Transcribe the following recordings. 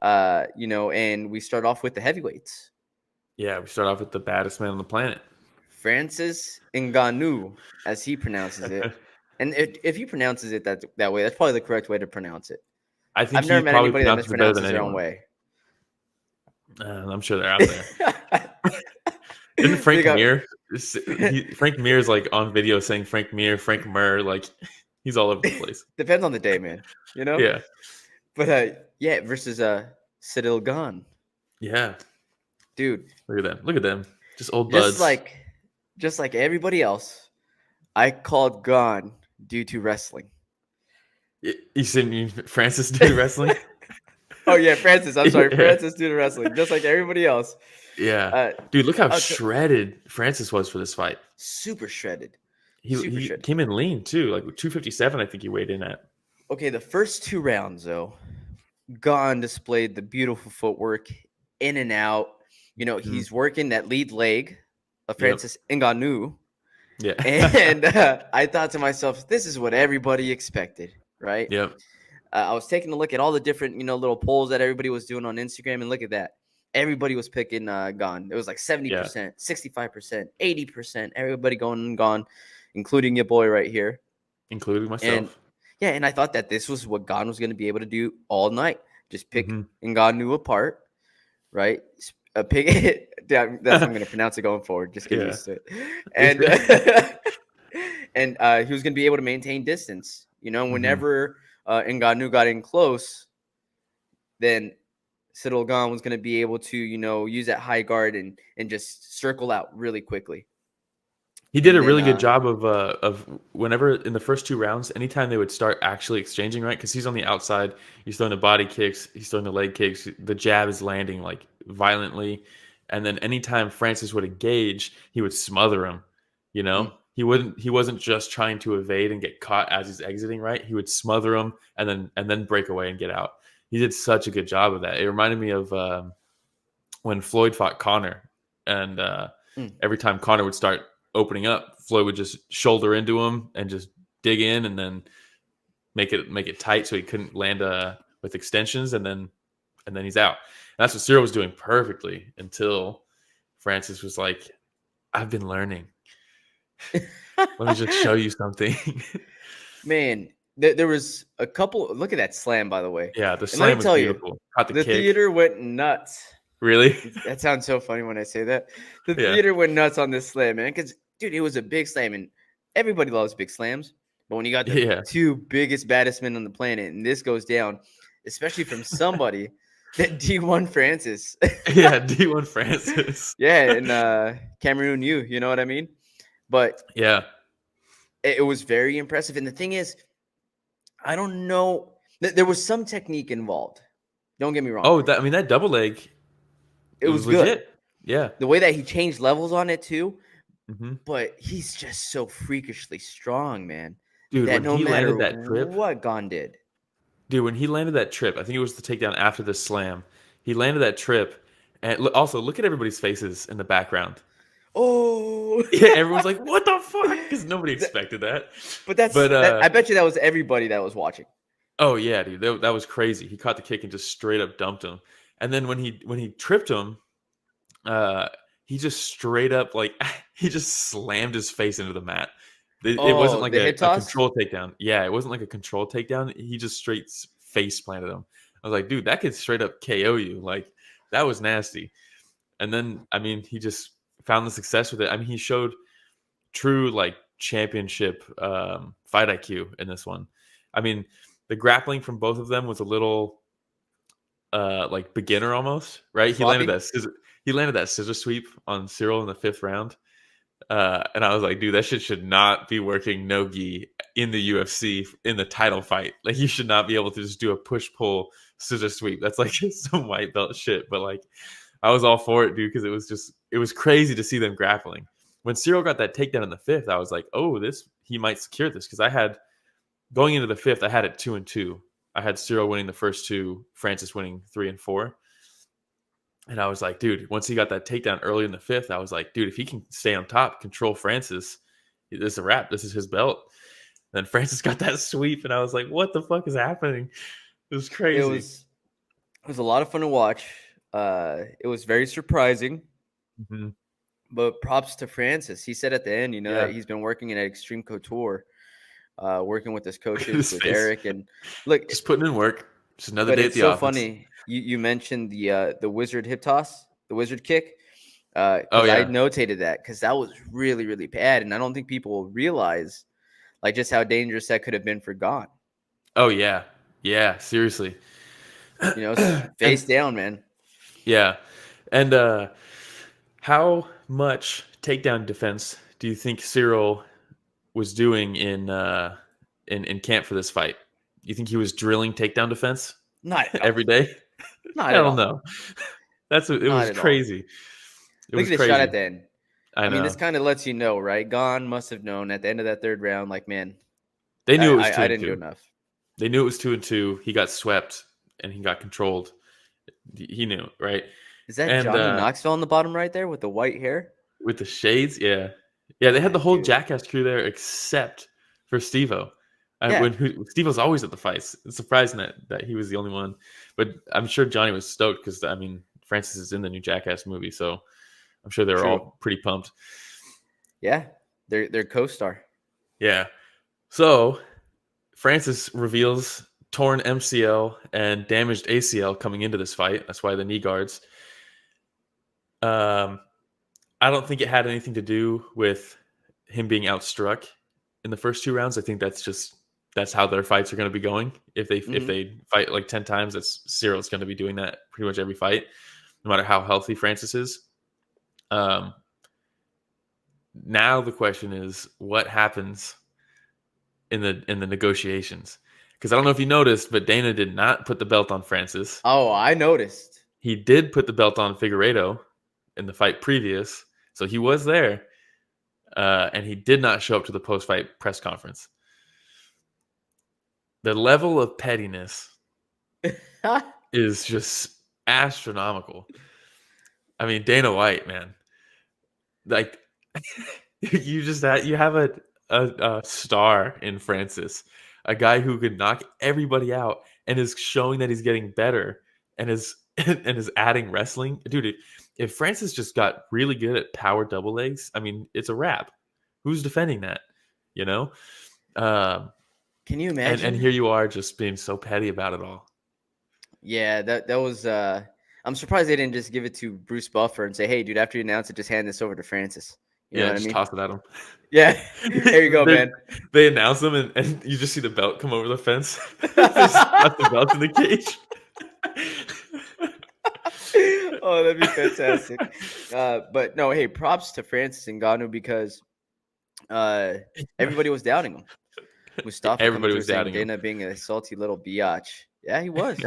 And we start off with the heavyweights. Yeah, we start off with the baddest man on the planet. Francis Ngannou, as he pronounces it. And if he pronounces it that way, that's probably the correct way to pronounce it. I think I've never he met probably anybody that pronounces it better than mispronounces their own anyone. way. I'm sure they're out there. Didn't They Frank got- Mir? Frank Mir is like on video saying Frank Mir, Frank Murr, like he's all over the place. Depends on the day, man. Yeah, But versus Cyril Gane, yeah. dude. Look at them. Look at them. Just old Just buds. like everybody else, I called Gane due to wrestling. You seen Francis do wrestling? Oh yeah, Francis. I'm sorry, Yeah. Francis due to wrestling, just like everybody else. Yeah, dude, look how I'll shredded Francis was for this fight. super shredded. He came in lean too, like 257. I think he weighed in at. Okay, the first 2 rounds though, Gane displayed the beautiful footwork in and out. He's working that lead leg of Francis Ngannou. Yeah, And I thought to myself, this is what everybody expected, right? Yep. I was taking a look at all the different, little polls that everybody was doing on Instagram, and look at that. Everybody was picking Gane. It was like 70%, 65%, 80%. Everybody going Gane, including your boy right here. Including myself. And I thought that this was what Gane was going to be able to do all night. Just pick Ngannou apart, right? Pick it. That's how I'm going to pronounce it going forward. Just get used to it. And he was going to be able to maintain distance. Whenever Ngannou got in close, then Cyril Gane was going to be able to, use that high guard and just circle out really quickly. He did a really good job of whenever in the first 2 rounds, anytime they would start actually exchanging, right? Because he's on the outside, he's throwing the body kicks, he's throwing the leg kicks, the jab is landing like violently, and then anytime Francis would engage, he would smother him. He wasn't just trying to evade and get caught as he's exiting, right? He would smother him and then break away and get out. He did such a good job of that. It reminded me of when Floyd fought Conor, and every time Conor would start opening up, Floyd would just shoulder into him and just dig in and then make it tight so he couldn't land with extensions, and then he's out. And that's what Cyril was doing perfectly until Francis was like, I've been learning. Let me just show you something. Man, there was a couple. Look at that slam, by the way. Yeah, the slam was beautiful. The theater went nuts. Really? That sounds so funny when I say that. The theater went nuts on this slam, man. Because, dude, it was a big slam, and everybody loves big slams. But when you got the 2 biggest, baddest men on the planet, and this goes down, especially from somebody that D1 Francis. Yeah, D1 Francis. Yeah, and Cameroon you know what I mean? But yeah, it was very impressive. And the thing is, I don't know. There was some technique involved. Don't get me wrong. Oh, that double leg. It was legit. Good. Yeah. The way that he changed levels on it too. Mm-hmm. But he's just so freakishly strong, man. Dude, that when he landed that trip, what Gane did. Dude, when he landed that trip, I think it was the takedown after the slam. He landed that trip, and also look at everybody's faces in the background. Oh, yeah, everyone's like, "What the fuck?" Because nobody expected that. But I bet you that was everybody that was watching. Oh yeah, dude, that was crazy. He caught the kick and just straight up dumped him. And then when he tripped him, he just straight up he just slammed his face into the mat. It wasn't like a control takedown. Yeah, it wasn't like a control takedown. He just straight face planted him. I was like, dude, that could straight up KO you. Like, that was nasty. And then, he just found the success with it. He showed true championship fight IQ in this one. The grappling from both of them was a little beginner almost, right? Sloppy. He landed that scissor sweep on Cyril in the 5th round. And I was like, dude, that shit should not be working no-gi in the UFC in the title fight. Like, you should not be able to just do a push-pull scissor sweep. That's like some white belt shit. But I was all for it, dude, because it was crazy to see them grappling. When Cyril got that takedown in the 5th, I was like, oh, he might secure this, because going into the 5th, I had it 2-2. I had Cyril winning the first 2, Francis winning 3 and 4. And I was like, dude, once he got that takedown early in the 5th, I was like, dude, if he can stay on top, control Francis, this is a wrap. This is his belt. And then Francis got that sweep, and I was like, what the fuck is happening? It was crazy. It was a lot of fun to watch. It was very surprising, but props to Francis. He said at the end, that he's been working in Extreme Couture, working with his coaches, with Eric, and look, just putting in work. Just another but day at it's the so office. funny. You mentioned the wizard hip toss, the wizard kick. Because I notated that because that was really, really bad, and I don't think people realize like just how dangerous that could have been for Gane. Oh yeah, seriously. Face down, man. Yeah, and how much takedown defense do you think Cyril was doing in camp for this fight? You think he was drilling takedown defense? Not at every all. day? Not I at don't all. know. It was crazy. It Look was at the shot crazy. at the end. I know. This kind of lets you know, right? Gane must have known at the end of that third round, like, man, they knew it was 2-2. I didn't do enough. They knew it was 2-2. He got swept and he got controlled. He knew, right? Is that Johnny Knoxville on the bottom right there with the white hair? With the shades? Yeah. Yeah, they had the whole Jackass crew there except for Steve-O. Steve-O's always at the fights. It's surprising that he was the only one. But I'm sure Johnny was stoked because, Francis is in the new Jackass movie, so I'm sure they were all pretty pumped. Yeah, they're co-star. Yeah. So Francis reveals torn MCL and damaged ACL coming into this fight. That's why the knee guards. I don't think it had anything to do with him being outstruck in the first 2 rounds. I think that's how their fights are going to be going. If they fight like 10 times, that's Cyril's going to be doing that pretty much every fight, no matter how healthy Francis is. Now the question is, what happens in the negotiations? Because I don't know if you noticed, but Dana did not put the belt on Francis. Oh, I noticed. He did put the belt on Figueiredo in the fight previous, so he was there, and he did not show up to the post-fight press conference. The level of pettiness is just astronomical. Dana White, man, like you have a star in Francis, a guy who could knock everybody out and is showing that he's getting better and is adding wrestling. Dude, if Francis just got really good at power double legs, it's a wrap. Who's defending that? Can you imagine? And here you are just being so petty about it all. Yeah, that was I'm surprised they didn't just give it to Bruce Buffer and say, "Hey, dude, after you announce it, just hand this over to Francis." You know what I mean? Toss it at him. Yeah, there you go, man. They announce them, and you just see the belt come over the fence. That's the belt in the cage. Oh, that'd be fantastic. But no, hey, props to Francis Ngannou because everybody was doubting him. Mustafa everybody was doubting Dana him. Being a salty little biatch. Yeah, he was.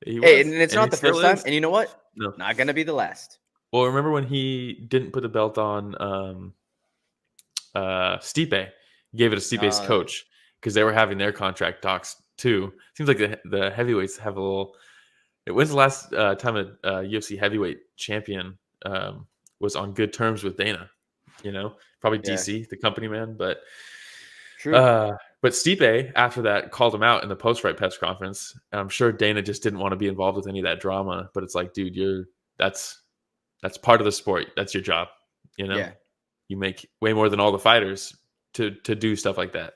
He was. Hey, and it's not the first time. And you know what? No. Not gonna be the last. Well, remember when he didn't put the belt on Stipe? He gave it to Stipe's coach because they were having their contract talks too. Seems like the heavyweights have a little. When's the last time a UFC heavyweight champion was on good terms with Dana? Probably DC, the company man. But true. But Stipe, after that, called him out in the post-fight press conference. And I'm sure Dana just didn't want to be involved with any of that drama. But it's like, dude, that's part of the sport. That's your job. Yeah. You make way more than all the fighters to do stuff like that.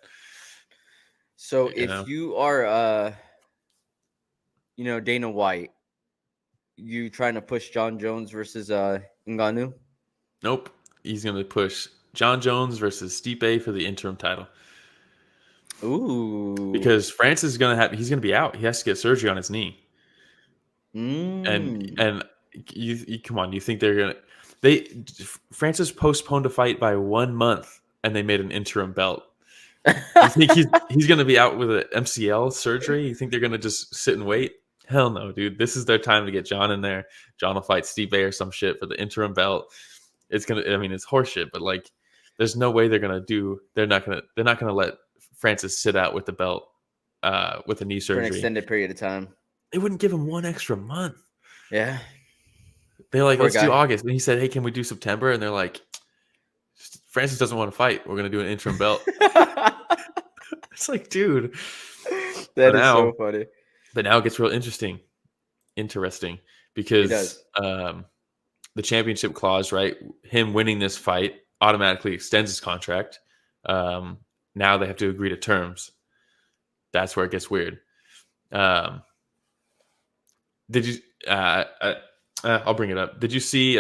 So if you are, Dana White, you trying to push John Jones versus Ngannou? Nope. He's going to push John Jones versus Stipe for the interim title. Ooh. Because Francis is he's going to be out. He has to get surgery on his knee. And you come on, you think Francis postponed a fight by 1 month and they made an interim belt. You think he's going to be out with an MCL surgery? You think they're going to just sit and wait? Hell no, dude. This is their time to get John in there. John will fight Stipe or some shit for the interim belt. It's it's horseshit, but like there's no way they're not gonna let Francis sit out with the belt with a knee surgery for an extended period of time. They wouldn't give him 1 extra month. Yeah. They're like, let's do August. And he said, hey, can we do September? And they're like, Francis doesn't want to fight. We're going to do an interim belt. It's like, dude. That is so funny. But now it gets real interesting. interesting because the championship clause, right? Him winning this fight automatically extends his contract. Now they have to agree to terms. That's where it gets weird. Did you? I'll bring it up. Did you see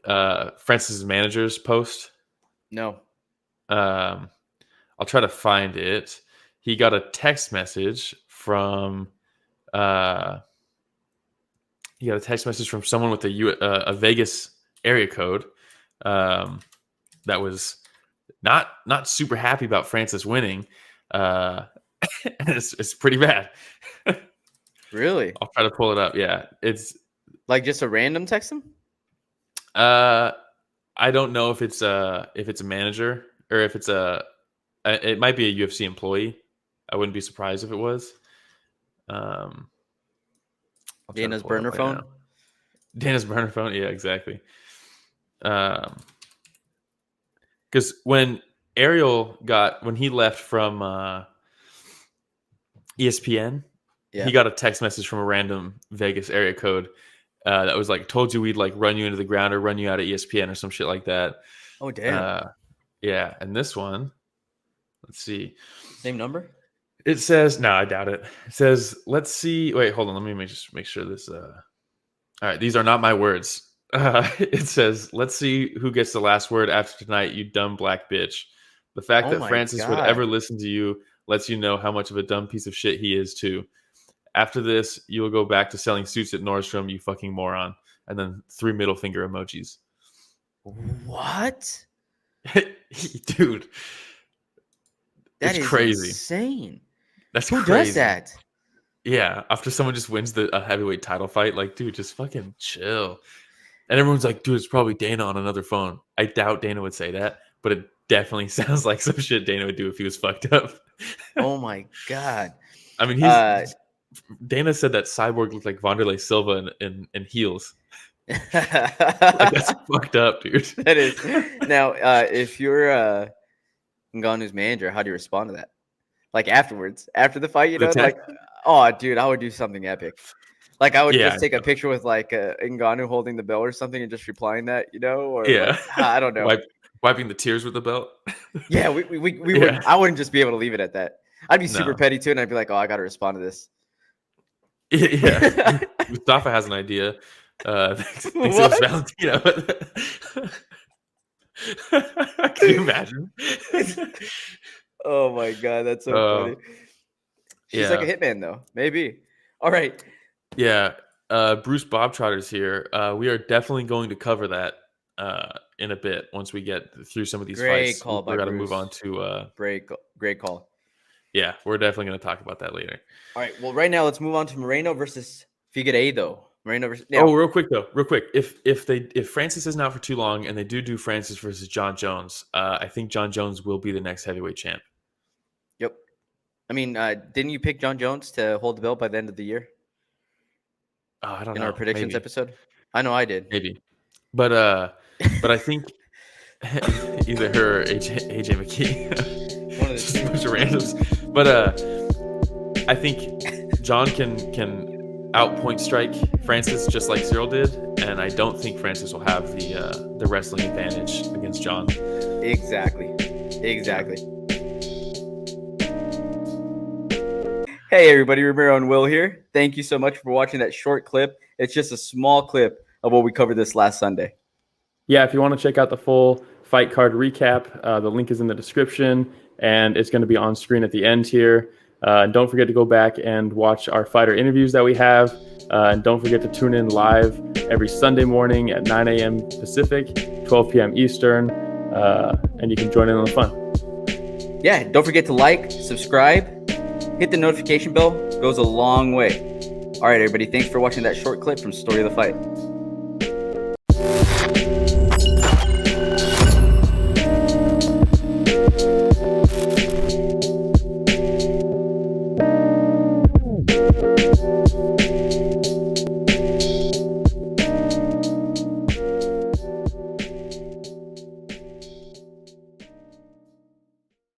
Francis's manager's post? No. I'll try to find it. He got a text message from someone with a Vegas area code that was not super happy about Francis winning. It's pretty bad. Really? I'll try to pull it up. Yeah, it's like just a random text him. I don't know if it's a manager or if it's it might be a UFC employee. I wouldn't be surprised if it was. Dana's burner phone. Now. Dana's burner phone. Yeah, exactly. Because when he left from ESPN, he got a text message from a random Vegas area code that was like, "Told you we'd like run you into the ground or run you out of ESPN or some shit like that." Oh damn. Yeah, and this one, let's see. Same number? It says, no, I doubt it. It says, let's see. Wait, hold on. Let me just make sure this. All right, these are not my words. It says, let's see who gets the last word after tonight, you dumb black bitch. The fact that Francis would ever listen to you lets you know how much of a dumb piece of shit he is, too. After this, you'll go back to selling suits at Nordstrom, you fucking moron. And then 3 middle finger emojis. What? Dude. That is crazy. Insane. That's Who crazy. does that? Yeah, after someone just wins a heavyweight title fight, like, dude, just fucking chill. And everyone's like, dude, it's probably Dana on another phone. I doubt Dana would say that, but it definitely sounds like some shit Dana would do if he was fucked up. Oh my god. I mean, Dana said that Cyborg looked like Wanderlei Silva in heels. Like, that's fucked up, dude. That is. Now, if you're Ngannou's manager, how do you respond to that? Like afterwards, after the fight, like, oh, dude, I would do something epic. Like I would just take a picture with like Ngannou holding the belt or something and just replying that, or like, I don't know, wiping the tears with the belt. Yeah, we would. I wouldn't just be able to leave it at that. I'd be super petty too, and I'd be like, oh, I got to respond to this. Yeah, Mustafa has an idea. Thanks it was Valentino. Can you imagine? Oh my god, that's so funny. She's like a hitman, though. Maybe. All right. Yeah. Bruce Bobtrotter's here. We are definitely going to cover that in a bit once we get through some of these fights. Call we're going to move on to great call. Yeah, we're definitely going to talk about that later. All right. Well, right now let's move on to Moreno versus Figueiredo. Moreno versus. Oh, real quick. If Francis isn't out for too long and they do Francis versus John Jones, I think John Jones will be the next heavyweight champ. Yep. I mean, didn't you pick John Jones to hold the belt by the end of the year? Oh, I don't know. In our predictions episode, I know I did. Maybe, but I think either her or AJ McKee, one of the two. Bunch of randoms. But I think John can outpoint strike Francis just like Cyril did, and I don't think Francis will have the wrestling advantage against John. Exactly. Hey everybody, Ramiro and Will here. Thank you so much for watching that short clip. It's just a small clip of what we covered this last Sunday. Yeah, if you want to check out the full fight card recap, the link is in the description, and it's going to be on screen at the end here. Don't forget to go back and watch our fighter interviews that we have. And don't forget to tune in live every Sunday morning at 9 a.m. Pacific, 12 p.m. Eastern, and you can join in on the fun. Yeah, don't forget to like, subscribe, hit the notification bell. Goes a long way. All right, everybody. Thanks for watching that short clip from Story of the Fight.